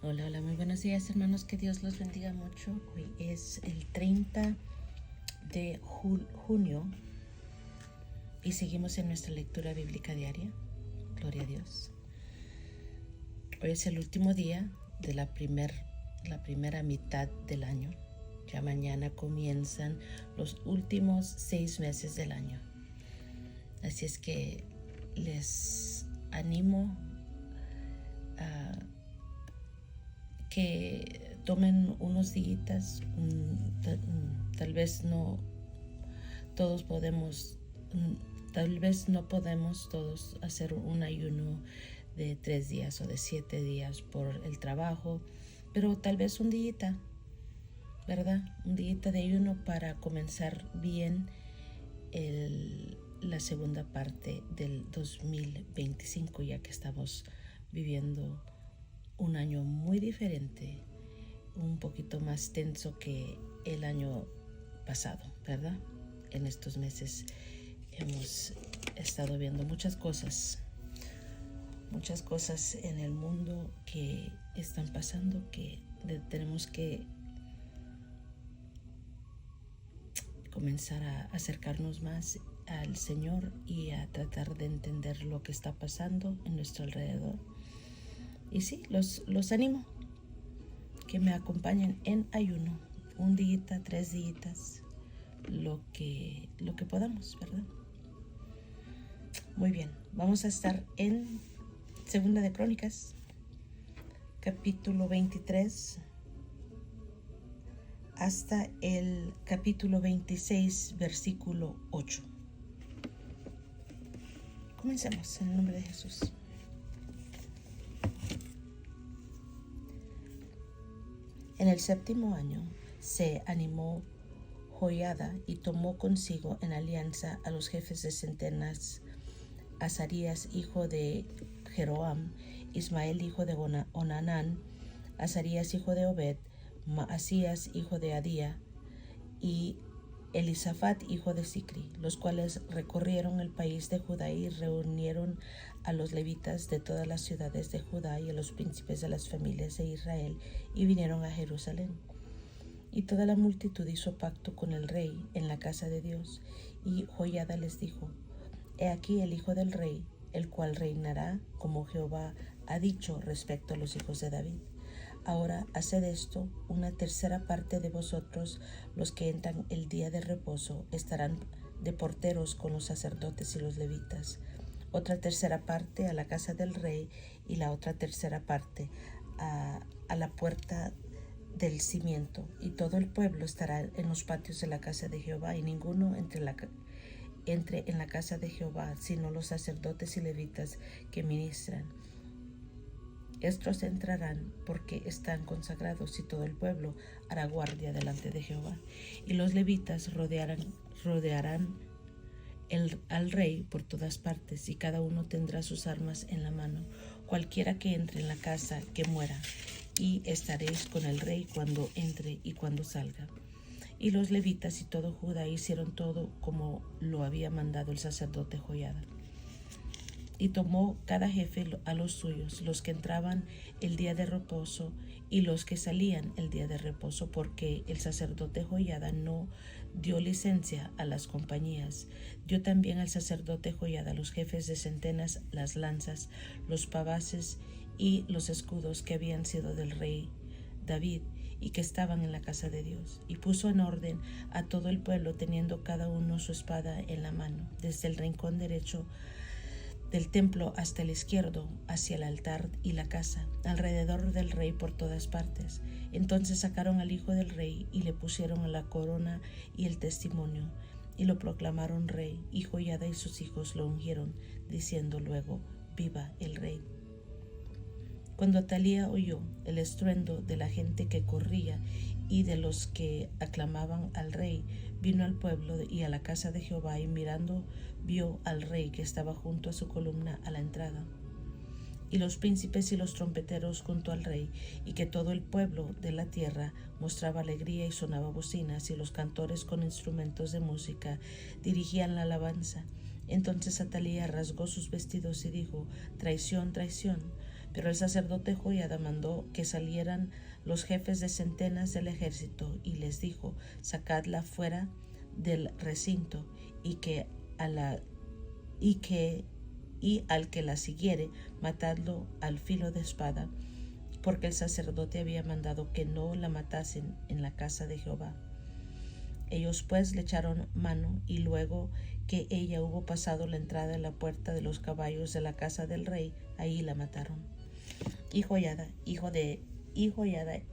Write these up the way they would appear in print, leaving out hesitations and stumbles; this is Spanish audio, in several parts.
Hola, hola, muy buenos días hermanos, que Dios los bendiga mucho. Hoy es el 30 de junio y seguimos en nuestra lectura bíblica diaria. Gloria a Dios. Hoy es el último día de la primera mitad del año. Ya mañana comienzan los últimos 6 meses del año. Así es que les animo a que tomen unos días. Tal vez no todos podemos, tal vez no podemos todos hacer un ayuno de 3 días o de 7 días por el trabajo, pero tal vez un día, ¿verdad? Un día de ayuno para comenzar bien la segunda parte del 2025, ya que estamos viviendo un año muy diferente, un poquito más tenso que el año pasado, ¿verdad? En estos meses hemos estado viendo muchas cosas en el mundo que están pasando, que tenemos que comenzar a acercarnos más al Señor y a tratar de entender lo que está pasando en nuestro alrededor. Y sí, los animo que me acompañen en ayuno, un día, 3 días, lo que podamos, ¿verdad? Muy bien, vamos a estar en Segunda de Crónicas, capítulo 23 hasta el capítulo 26, versículo 8. Comencemos en el nombre de Jesús. En el 7º año se animó Joiada y tomó consigo en alianza a los jefes de centenas, Azarías hijo de Jeroam, Ismael hijo de Onanán, Azarías hijo de Obed, Maasías hijo de Adía y Elisafat hijo de Sicri, los cuales recorrieron el país de Judá y reunieron a los levitas de todas las ciudades de Judá y a los príncipes de las familias de Israel y vinieron a Jerusalén. Y toda la multitud hizo pacto con el rey en la casa de Dios, y Joiada les dijo: He aquí el hijo del rey, el cual reinará como Jehová ha dicho respecto a los hijos de David. Ahora haced esto: una tercera parte de vosotros, los que entran el día de reposo, estarán de porteros con los sacerdotes y los levitas. Otra tercera parte a la casa del rey, y la otra tercera parte a la puerta del cimiento, y todo el pueblo estará en los patios de la casa de Jehová, y ninguno entre en la casa de Jehová, sino los sacerdotes y levitas que ministran. Estos entrarán porque están consagrados, y todo el pueblo hará guardia delante de Jehová. Y los levitas rodearán al rey por todas partes, y cada uno tendrá sus armas en la mano. Cualquiera que entre en la casa, que muera, y estaréis con el rey cuando entre y cuando salga. Y los levitas y todo Judá hicieron todo como lo había mandado el sacerdote Joiada. Y tomó cada jefe a los suyos, los que entraban el día de reposo y los que salían el día de reposo, porque el sacerdote Joiada no dio licencia a las compañías. Dio también al sacerdote Joiada, los jefes de centenas, las lanzas, los pavases y los escudos que habían sido del rey David y que estaban en la casa de Dios. Y puso en orden a todo el pueblo, teniendo cada uno su espada en la mano, desde el rincón derecho del templo hasta el izquierdo, hacia el altar y la casa, alrededor del rey por todas partes. Entonces sacaron al hijo del rey y le pusieron la corona y el testimonio, y lo proclamaron rey, y Joiada y sus hijos lo ungieron, diciendo luego: Viva el rey. Cuando Atalía oyó el estruendo de la gente que corría y de los que aclamaban al rey, vino al pueblo y a la casa de Jehová, y mirando vio al rey que estaba junto a su columna a la entrada, y los príncipes y los trompeteros junto al rey, y que todo el pueblo de la tierra mostraba alegría y sonaba bocinas, y los cantores con instrumentos de música dirigían la alabanza. Entonces Atalía rasgó sus vestidos y dijo: Traición, traición. Pero el sacerdote Joiada mandó que salieran los jefes de centenas del ejército y les dijo: sacadla fuera del recinto y al que la siguiere, matadlo al filo de espada, porque el sacerdote había mandado que no la matasen en la casa de Jehová. Ellos pues le echaron mano, y luego que ella hubo pasado la entrada de la puerta de los caballos de la casa del rey, ahí la mataron. Y Joiada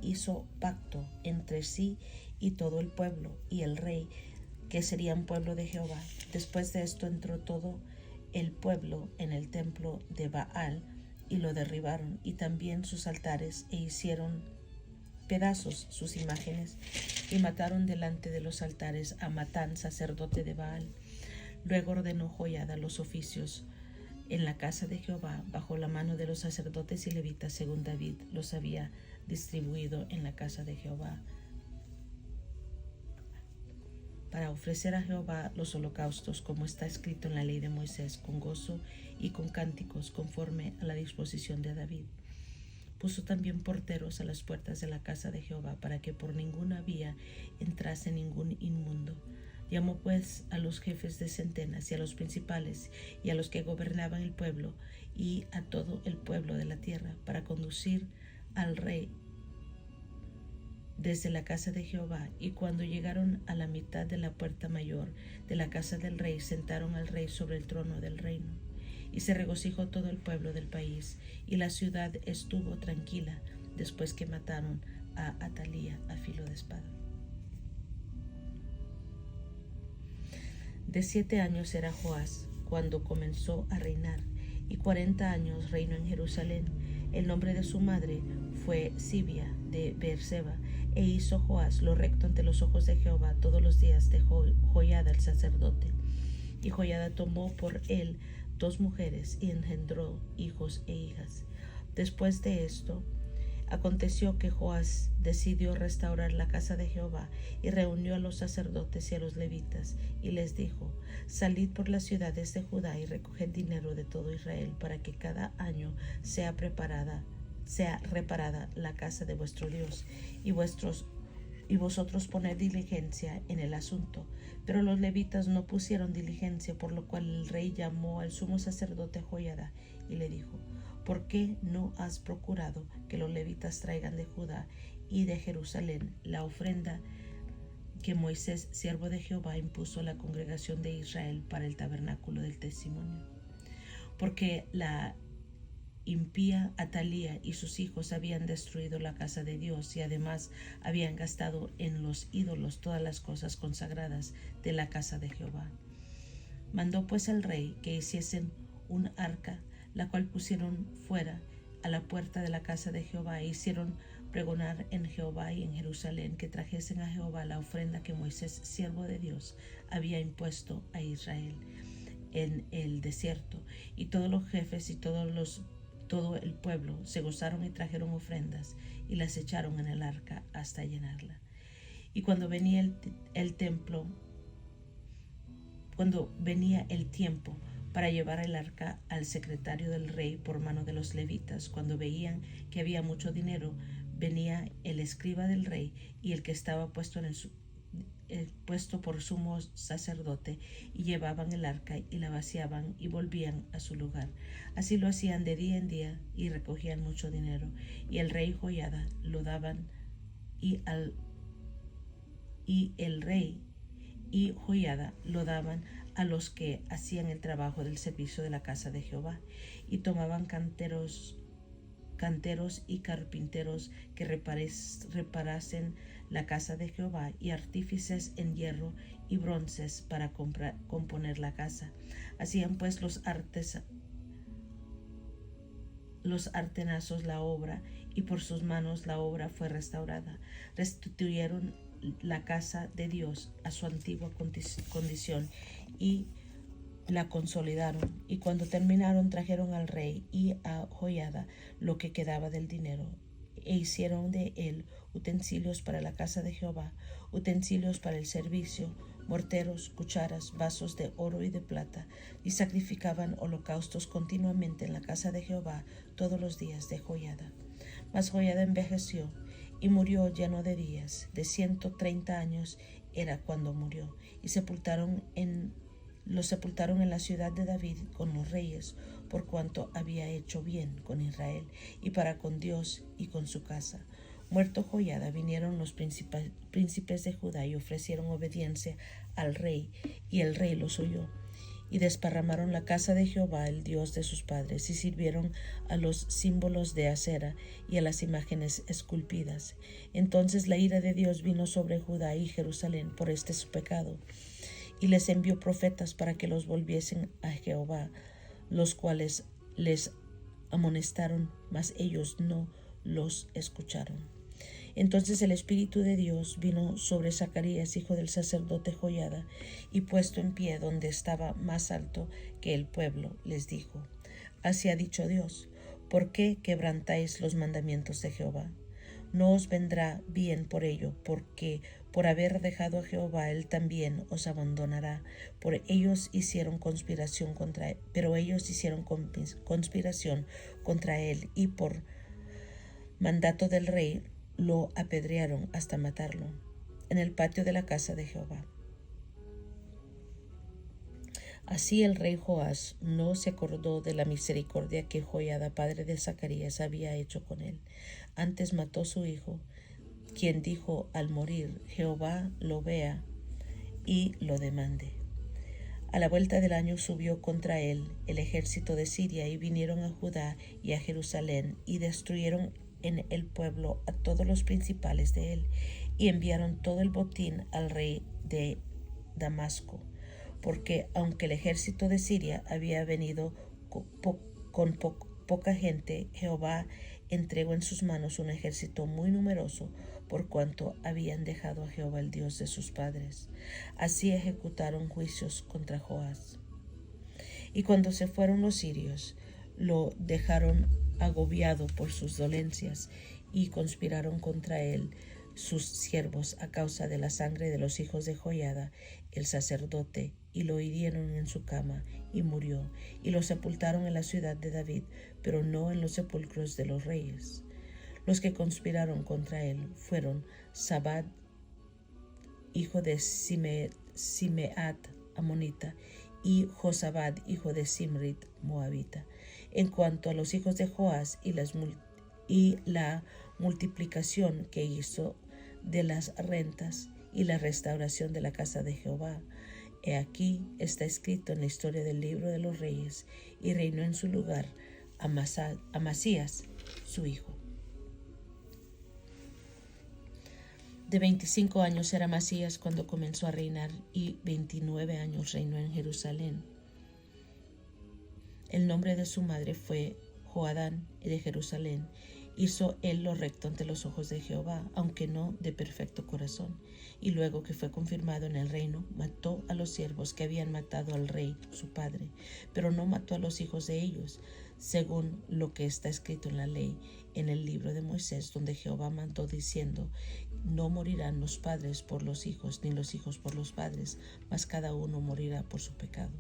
hizo pacto entre sí y todo el pueblo y el rey, que serían pueblo de Jehová. Después de esto entró todo el pueblo en el templo de Baal y lo derribaron, y también sus altares, e hicieron pedazos sus imágenes, y mataron delante de los altares a Matán, sacerdote de Baal. Luego ordenó Joiada los oficios en la casa de Jehová bajo la mano de los sacerdotes y levitas, según David los había distribuido en la casa de Jehová, para ofrecer a Jehová los holocaustos, como está escrito en la ley de Moisés, con gozo y con cánticos, conforme a la disposición de David. Puso también porteros a las puertas de la casa de Jehová, para que por ninguna vía entrase ningún inmundo. Llamó pues a los jefes de centenas y a los principales y a los que gobernaban el pueblo y a todo el pueblo de la tierra, para conducir al rey desde la casa de Jehová. Y cuando llegaron a la mitad de la puerta mayor de la casa del rey, sentaron al rey sobre el trono del reino. Y se regocijó todo el pueblo del país, y la ciudad estuvo tranquila después que mataron a Atalía a filo de espada. De 7 años era Joás cuando comenzó a reinar, y 40 años reinó en Jerusalén. El nombre de su madre fue Sibia de Beerseba, e hizo Joás lo recto ante los ojos de Jehová todos los días de Joiada el sacerdote. Y Joiada tomó por él 2 mujeres y engendró hijos e hijas. Después de esto, aconteció que Joás decidió restaurar la casa de Jehová, y reunió a los sacerdotes y a los levitas, y les dijo: salid por las ciudades de Judá y recoged dinero de todo Israel, para que cada año sea reparada la casa de vuestro Dios, y vosotros poned diligencia en el asunto. Pero los levitas no pusieron diligencia, por lo cual el rey llamó al sumo sacerdote Joiada y le dijo: ¿por qué no has procurado que los levitas traigan de Judá y de Jerusalén la ofrenda que Moisés, siervo de Jehová, impuso a la congregación de Israel para el tabernáculo del testimonio? Porque la impía Atalía y sus hijos habían destruido la casa de Dios, y además habían gastado en los ídolos todas las cosas consagradas de la casa de Jehová. Mandó pues el rey que hiciesen un arca, la cual pusieron fuera a la puerta de la casa de Jehová, e hicieron pregonar en Jehová y en Jerusalén que trajesen a Jehová la ofrenda que Moisés, siervo de Dios, había impuesto a Israel en el desierto. Y todos los jefes y todo el pueblo se gozaron y trajeron ofrendas, y las echaron en el arca hasta llenarla. Y cuando venía el tiempo para llevar el arca al secretario del rey por mano de los levitas, cuando veían que había mucho dinero, venía el escriba del rey y el que estaba puesto por sumo sacerdote, y llevaban el arca y la vaciaban y volvían a su lugar. Así lo hacían de día en día, y recogían mucho dinero. Y el rey Joiada lo daban, y el rey y Joiada lo daban a los que hacían el trabajo del servicio de la casa de Jehová, y tomaban canteros y carpinteros que reparasen la casa de Jehová, y artífices en hierro y bronces para componer la casa. Hacían pues los artenazos la obra, y por sus manos la obra fue restaurada. Restituyeron la casa de Dios a su antigua condición y la consolidaron. Y cuando terminaron, trajeron al rey y a Joiada lo que quedaba del dinero e hicieron de él utensilios para la casa de Jehová, utensilios para el servicio, morteros, cucharas, vasos de oro y de plata, y sacrificaban holocaustos continuamente en la casa de Jehová todos los días de Joiada. Mas Joiada envejeció y murió lleno de días, de 130 años era cuando murió, y lo sepultaron en la ciudad de David con los reyes, por cuanto había hecho bien con Israel y para con Dios y con su casa. Muerto Joiada, vinieron los príncipes de Judá y ofrecieron obediencia al rey, y el rey los oyó. Y desparramaron la casa de Jehová, el Dios de sus padres, y sirvieron a los símbolos de acera y a las imágenes esculpidas. Entonces la ira de Dios vino sobre Judá y Jerusalén por este su pecado, y les envió profetas para que los volviesen a Jehová, los cuales les amonestaron, mas ellos no los escucharon. Entonces el Espíritu de Dios vino sobre Zacarías, hijo del sacerdote Joiada, y puesto en pie donde estaba más alto que el pueblo, les dijo: Así ha dicho Dios, ¿por qué quebrantáis los mandamientos de Jehová? No os vendrá bien por ello, porque por haber dejado a Jehová, él también os abandonará. Pero ellos hicieron conspiración contra él, y por mandato del rey lo apedrearon hasta matarlo en el patio de la casa de Jehová. Así el rey Joás no se acordó de la misericordia que Joiada, padre de Zacarías, había hecho con él. Antes mató su hijo, quien dijo al morir: Jehová lo vea y lo demande. A la vuelta del año subió contra él el ejército de Siria, y vinieron a Judá y a Jerusalén, y destruyeron en el pueblo a todos los principales de él, y enviaron todo el botín al rey de Damasco, porque aunque el ejército de Siria había venido con poca gente, Jehová entregó en sus manos un ejército muy numeroso, por cuanto habían dejado a Jehová, el Dios de sus padres. Así ejecutaron juicios contra Joás. Y cuando se fueron los sirios, lo dejaron agobiado por sus dolencias, y conspiraron contra él sus siervos a causa de la sangre de los hijos de Joiada, el sacerdote, y lo hirieron en su cama, y murió, y lo sepultaron en la ciudad de David, pero no en los sepulcros de los reyes. Los que conspiraron contra él fueron Zabad, hijo de Simeat, amonita, y Josabad, hijo de Simrit, moabita. En cuanto a los hijos de Joás y la multiplicación que hizo de las rentas y la restauración de la casa de Jehová, he aquí está escrito en la historia del libro de los reyes, y reinó en su lugar Amasías, su hijo. De 25 años era Amasías cuando comenzó a reinar, y 29 años reinó en Jerusalén. El nombre de su madre fue Joadán de Jerusalén. Hizo él lo recto ante los ojos de Jehová, aunque no de perfecto corazón. Y luego que fue confirmado en el reino, mató a los siervos que habían matado al rey su padre, pero no mató a los hijos de ellos, según lo que está escrito en la ley, en el libro de Moisés, donde Jehová mandó diciendo: No morirán los padres por los hijos, ni los hijos por los padres, mas cada uno morirá por su pecado.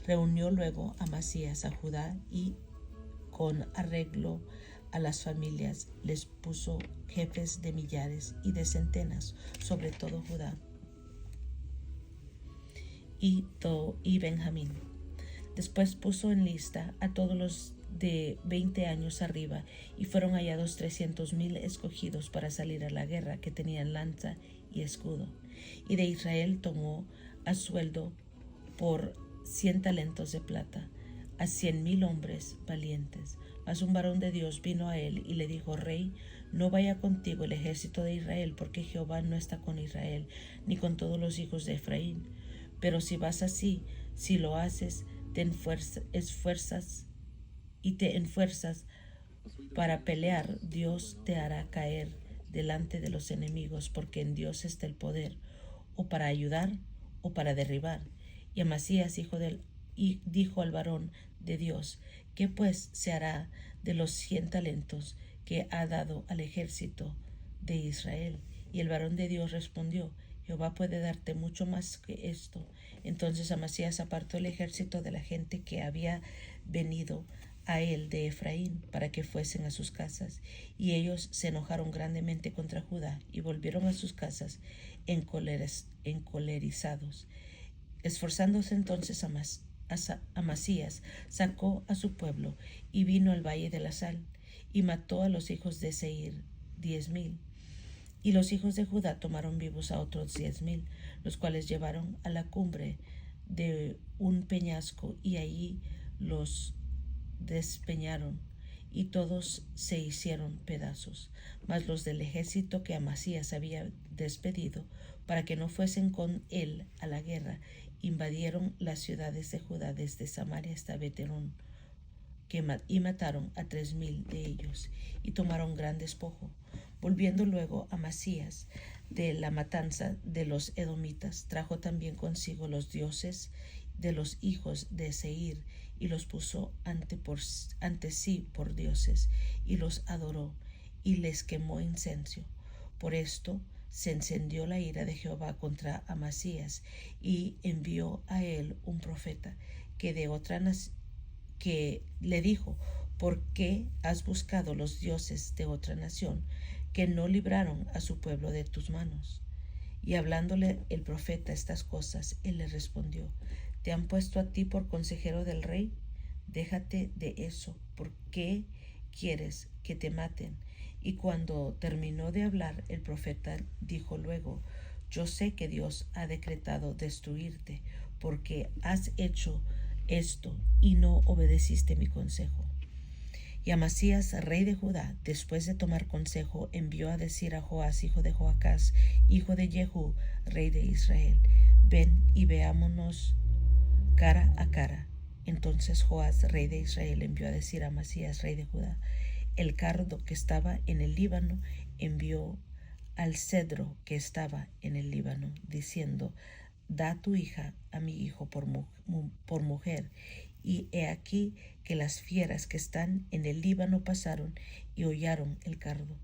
Reunió luego Amasías a Judá, y con arreglo a las familias les puso jefes de millares y de centenas sobre todo Judá y Benjamín. Después puso en lista a todos los de 20 años arriba, y fueron hallados 300,000 escogidos para salir a la guerra, que tenían lanza y escudo. Y de Israel tomó a sueldo por 100 talentos de plata a 100,000 hombres valientes. Mas un varón de Dios vino a él y le dijo: Rey, no vaya contigo el ejército de Israel, porque Jehová no está con Israel, ni con todos los hijos de Efraín. Pero si vas así, si lo haces, te esfuerzas para pelear, Dios te hará caer delante de los enemigos, porque en Dios está el poder, o para ayudar o para derribar. Y Amasías dijo al varón de Dios: ¿Qué pues se hará de los 100 talentos que ha dado al ejército de Israel. Y el varón de Dios respondió: Jehová puede darte mucho más que esto. Entonces Amasías apartó el ejército de la gente que había venido a él de Efraín para que fuesen a sus casas. Y ellos se enojaron grandemente contra Judá y volvieron a sus casas encolerizados. Esforzándose entonces Amasías sacó a su pueblo y vino al valle de la sal y mató a los hijos de Seir 10,000. Y los hijos de Judá tomaron vivos a otros 10,000, los cuales llevaron a la cumbre de un peñasco y allí los despeñaron y todos se hicieron pedazos. Mas los del ejército que Amasías había despedido para que no fuesen con él a la guerra, invadieron las ciudades de Judá desde Samaria hasta Beterón, y mataron a 3,000 de ellos y tomaron gran despojo. Volviendo luego Amasías de la matanza de los edomitas, trajo también consigo los dioses de los hijos de Seir y los puso ante sí por dioses y los adoró y les quemó incienso. Por esto se encendió la ira de Jehová contra Amasías y envió a él un profeta que le dijo: ¿por qué has buscado los dioses de otra nación que no libraron a su pueblo de tus manos? Y hablándole el profeta estas cosas, él le respondió: ¿te han puesto a ti por consejero del rey? Déjate de eso. ¿Por qué quieres que te maten? Y cuando terminó de hablar, el profeta dijo luego: yo sé que Dios ha decretado destruirte, porque has hecho esto y no obedeciste mi consejo. Y Amasías, rey de Judá, después de tomar consejo, envió a decir a Joás, hijo de Joacás, hijo de Jehú, rey de Israel: ven y veámonos cara a cara. Entonces Joás, rey de Israel, envió a decir a Amasías, rey de Judá: el cardo que estaba en el Líbano envió al cedro que estaba en el Líbano, diciendo: da tu hija a mi hijo por mujer. Y he aquí que las fieras que están en el Líbano pasaron y hollaron el cardo.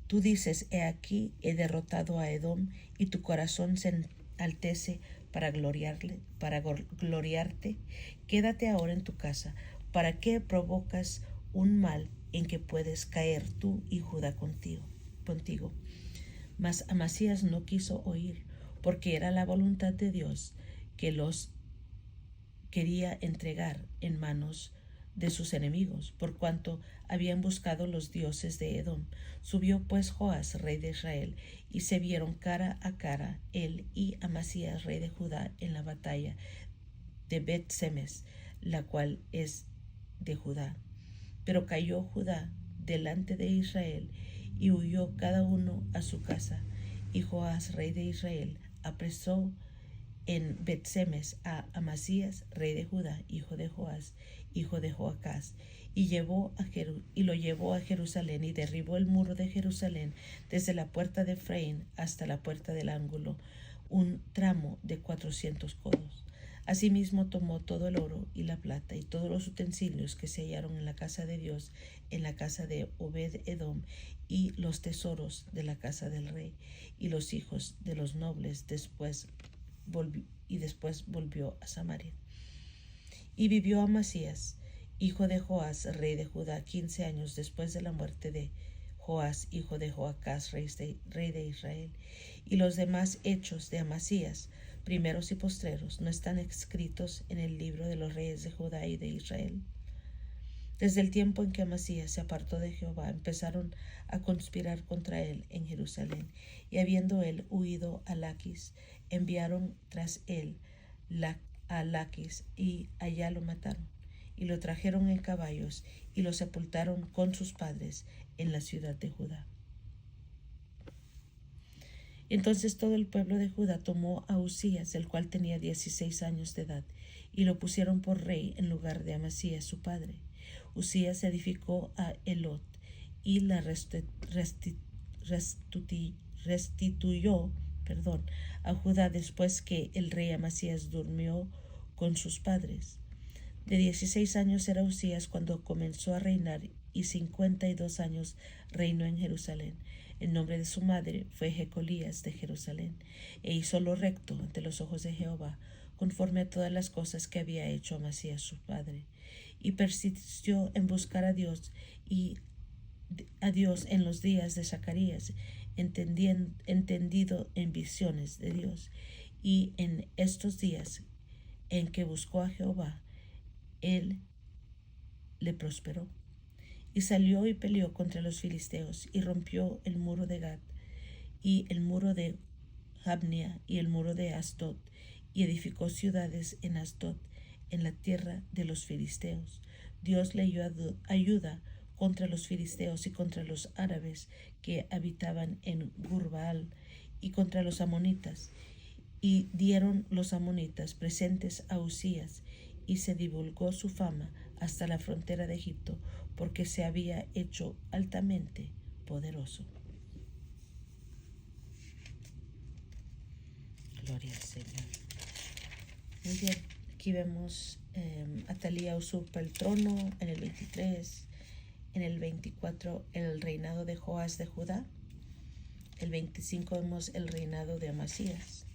Tú dices: he aquí he derrotado a Edom, y tu corazón se enaltece para gloriarte. Quédate ahora en tu casa. ¿Para qué provocas un mal en que puedes caer tú y Judá contigo? Mas Amasías no quiso oír, porque era la voluntad de Dios que los quería entregar en manos de sus enemigos, por cuanto habían buscado los dioses de Edom. Subió pues Joás, rey de Israel, y se vieron cara a cara él y Amasías, rey de Judá, en la batalla de Bet-Semes, la cual es de Judá. Pero cayó Judá delante de Israel, y huyó cada uno a su casa. Y Joás, rey de Israel, apresó en Bet-Semes a Amasías, rey de Judá, hijo de Joás, hijo de Joacás, y lo llevó a Jerusalén, y derribó el muro de Jerusalén desde la puerta de Efraín hasta la puerta del ángulo, un tramo de 400 codos. Asimismo tomó todo el oro y la plata y todos los utensilios que se hallaron en la casa de Dios, en la casa de Obed-Edom, y los tesoros de la casa del rey y los hijos de los nobles. Después volvió a Samaria. Y vivió Amasías, hijo de Joás, rey de Judá, 15 años después de la muerte de Joás, hijo de Joacás, rey de Israel. Y los demás hechos de Amasías, primeros y postreros, no están escritos en el libro de los reyes de Judá y de Israel. Desde el tiempo en que Amasías se apartó de Jehová, empezaron a conspirar contra él en Jerusalén, y habiendo él huido a Laquis, enviaron tras él a Laquis, y allá lo mataron, y lo trajeron en caballos, y lo sepultaron con sus padres en la ciudad de Judá. Entonces todo el pueblo de Judá tomó a Usías, el cual tenía 16 años de edad, y lo pusieron por rey en lugar de Amasías su padre. Usías edificó a Elot y la restituyó a Judá después que el rey Amasías durmió con sus padres. De 16 años era Usías cuando comenzó a reinar, y 52 años reinó en Jerusalén. El nombre de su madre fue Jecolías de Jerusalén, e hizo lo recto ante los ojos de Jehová, conforme a todas las cosas que había hecho Amasías su padre. Y persistió en buscar a Dios en los días de Zacarías, entendido en visiones de Dios. Y en estos días en que buscó a Jehová, él le prosperó. Y salió y peleó contra los filisteos, y rompió el muro de Gat, y el muro de Jabnea, y el muro de Asdod, y edificó ciudades en Asdod, en la tierra de los filisteos. Dios le dio ayuda contra los filisteos y contra los árabes que habitaban en Gurbaal, y contra los amonitas. Y dieron los amonitas presentes a Usías, y se divulgó su fama hasta la frontera de Egipto, porque se había hecho altamente poderoso. Gloria al Señor. Muy bien, aquí vemos Atalía usurpa el trono en el 23, en el 24 el reinado de Joás de Judá, el 25 vemos el reinado de Amasías,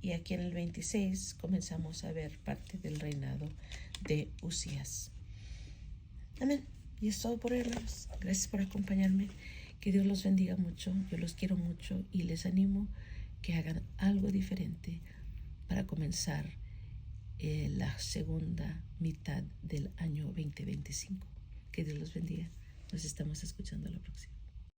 y aquí en el 26 comenzamos a ver parte del reinado de Usías. Amén. Y es todo por hoy, hermanos. Gracias por acompañarme. Que Dios los bendiga mucho. Yo los quiero mucho y les animo que hagan algo diferente para comenzar la segunda mitad del año 2025. Que Dios los bendiga. Nos estamos escuchando la próxima.